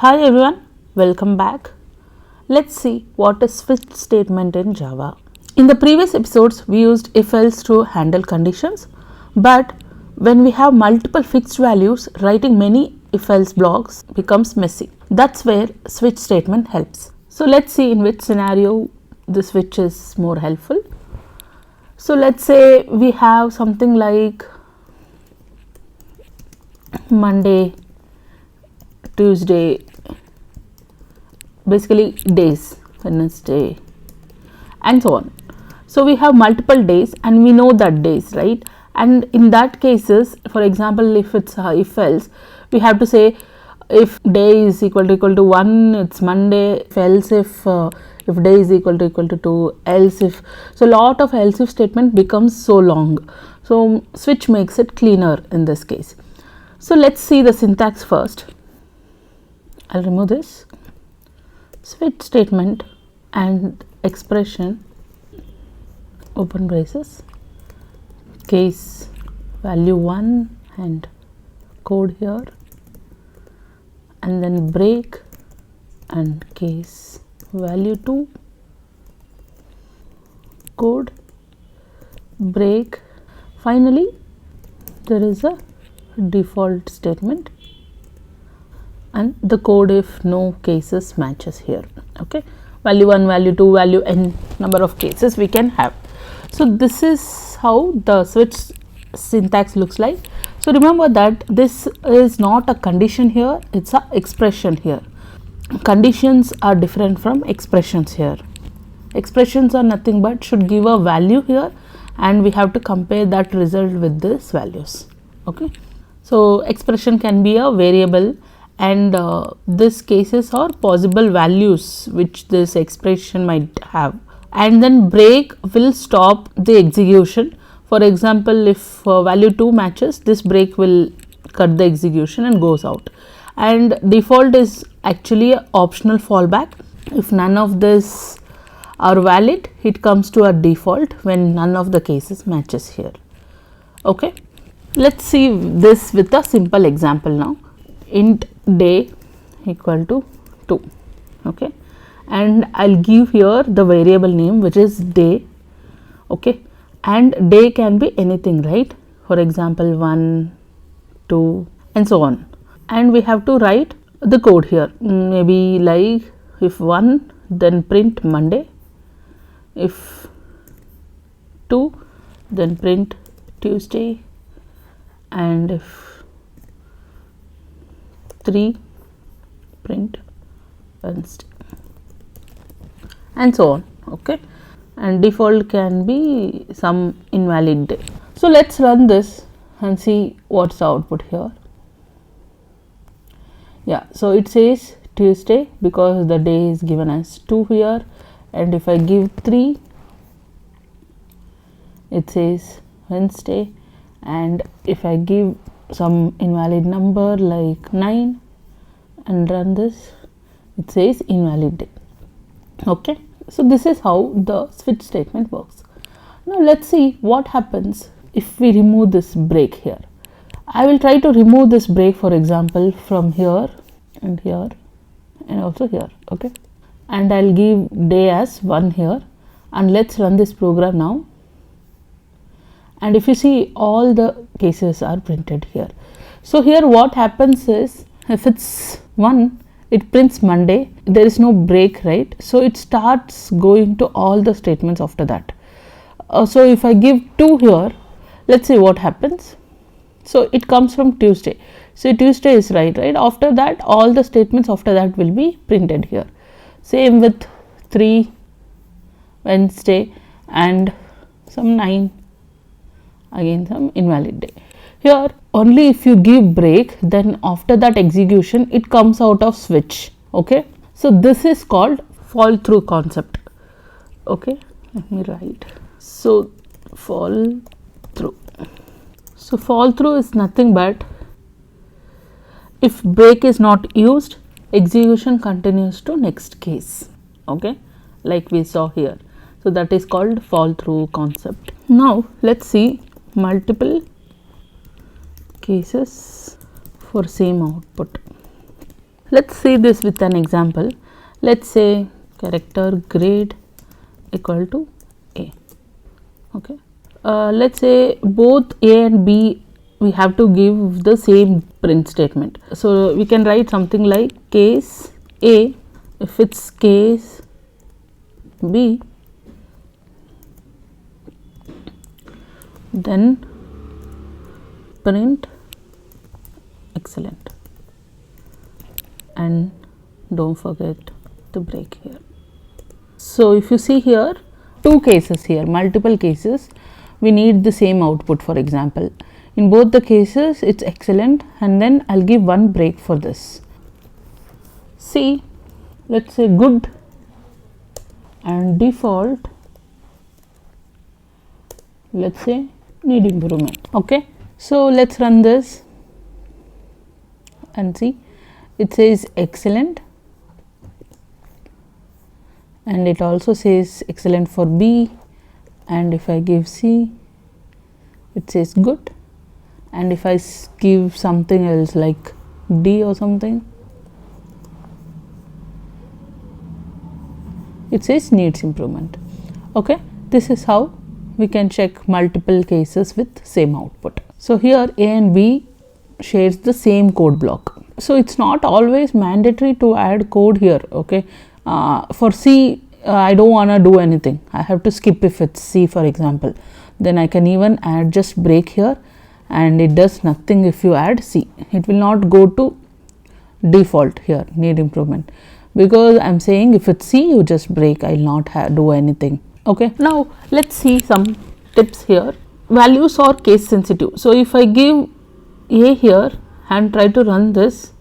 Hi everyone, welcome back. Let's see what is switch statement in Java. In the previous episodes, we used if else to handle conditions, but when we have multiple fixed values, writing many if else blocks becomes messy. That's where switch statement helps. So let's see in which scenario the switch is more helpful. So let's say we have something like Monday, Tuesday, basically days, Wednesday, and so on. So we have multiple days and we know that days, right? And in that cases, for example, if it's if else, we have to say if day is equal to 1, it's Monday. If else, if day is equal to 2, else if. So lot of else if statement becomes so long. So switch makes it cleaner in this case. So let's see the syntax first. I'll remove this. Switch statement and expression, open braces, case value 1 and code here, and then break and case value 2, code, break. Finally, there is a default statement and the code if no cases matches here. Okay, value 1, value 2, value n number of cases we can have. So this is how the switch syntax looks like. So remember that this is not a condition here, it's a expression here. Conditions are different from expressions here. Expressions are nothing but should give a value here and we have to compare that result with these values. Okay, so expression can be a variable and these cases are possible values which this expression might have, and then break will stop the execution. For example, if value 2 matches, this break will cut the execution and goes out. And default is actually an optional fallback. If none of this are valid, it comes to a default when none of the cases matches here. Okay, let's see this with a simple example now. Int day equal to 2. Okay, and I'll give here the variable name which is day. Okay, and day can be anything, right? For example, 1, 2 and so on, and we have to write the code here. Maybe like if 1, then print Monday, if 2, then print Tuesday, and if 3, print Wednesday, and so on. Okay, and default can be some invalid day. So let's run this and see what's the output here. Yeah, so it says Tuesday because the day is given as 2 here, and if I give 3, it says Wednesday, and if I give some invalid number like 9 and run this, it says invalid day. Okay, so this is how the switch statement works. Now let's see what happens if we remove this break here. I will try to remove this break, for example, from here and here and also here. Okay, and I'll give day as 1 here, and let's run this program now. And if you see, all the cases are printed here. So here what happens is, if it's 1, it prints Monday, there is no break, right? So it starts going to all the statements after that. So if I give 2 here, let's see what happens. So it comes from Tuesday. So Tuesday is right? After that, all the statements after that will be printed here. Same with 3, Wednesday, and some 9, again some invalid day. Here only if you give break, then after that execution it comes out of switch. Okay, so this is called fall through concept. Okay, let me write. So fall through. So fall through is nothing but if break is not used, execution continues to next case. Okay, like we saw here. So that is called fall through concept. Now let's see multiple cases for same output. Let's see this with an example. Let's say character grade equal to A. Okay. Let's say both A and B we have to give the same print statement. So we can write something like case A, if it's case B, then print excellent, and don't forget the break here. So if you see here, two cases here, multiple cases, we need the same output. For example, in both the cases it's excellent, and then I'll give one break for this. See, let's say good and default, let's say need improvement. Okay, so let's run this and see. It says excellent, and it also says excellent for B, and if I give C, it says good, and if I give something else like D or something, it says needs improvement. Okay, this is how we can check multiple cases with same output. So here A and B shares the same code block. So it's not always mandatory to add code here. Okay, for C, I don't want to do anything. I have to skip if it's C, for example. Then I can even add just break here, and it does nothing if you add C. It will not go to default here, need improvement, because I'm saying if it's C, you just break. I'll not do anything. Okay, now let's see some tips here. Values are case sensitive. So if I give A here and try to run this,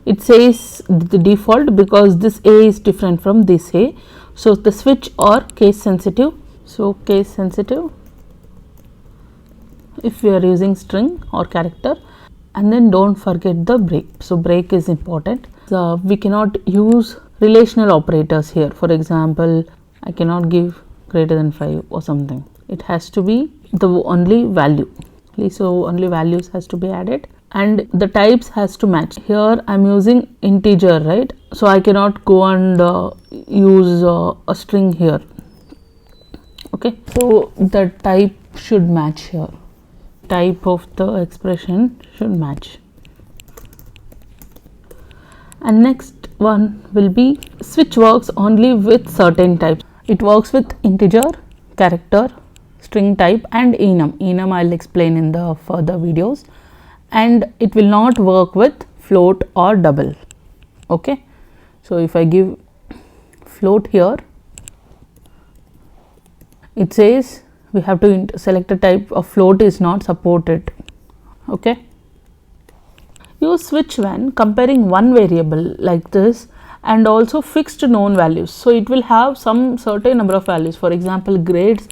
it says the default because this A is different from this A. So the switch are case sensitive. So case sensitive if we are using string or character, and then don't forget the break. So break is important. So we cannot use relational operators here. For example, I cannot give greater than 5 or something. It has to be the only value. So only values has to be added, and the types has to match. Here I'm using integer, right? So I cannot go and use a string here. Okay, so the type should match here. Type of the expression should match. And next one will be switch works only with certain types. It works with integer, character, string type, and enum. Enum I'll explain in the further videos. And it will not work with float or double. Okay, so if I give float here, it says we have to select a type of float is not supported. Okay, use switch when comparing one variable like this and also fixed known values. So it will have some certain number of values, for example grades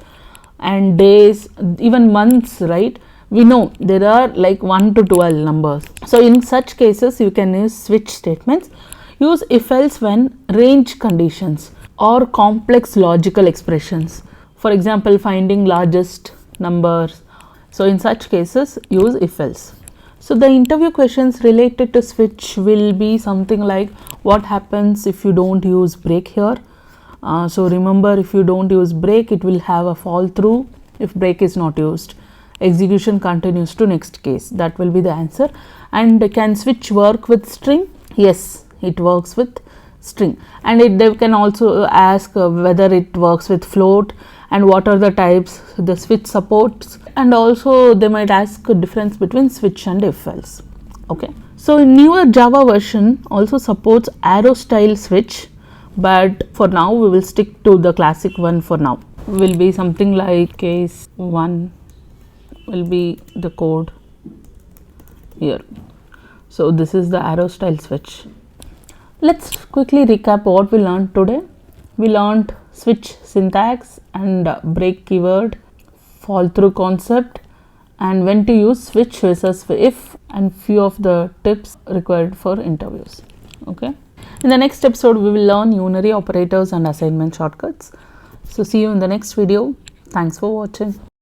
and days, even months, right? We know there are like 1 to 12 numbers. So in such cases you can use switch statements. Use if else when range conditions or complex logical expressions, for example finding largest numbers. So in such cases use if else. So the interview questions related to switch will be something like what happens if you don't use break here. So remember, if you don't use break, it will have a fall through if break is not used. Execution continues to next case. That will be the answer. And can switch work with string? Yes, it works with string. And they can also ask whether it works with float and what are the types the switch supports, and also they might ask a difference between switch and if else. Okay, so newer Java version also supports arrow style switch, but for now we will stick to the classic one. For now will be something like case 1 will be the code here. So this is the arrow style switch. Let's quickly recap what we learned today. We learned switch syntax and break keyword, fall through concept, and when to use switch versus if, and few of the tips required for interviews. Okay, in the next episode we will learn unary operators and assignment shortcuts. So see you in the next video. Thanks for watching.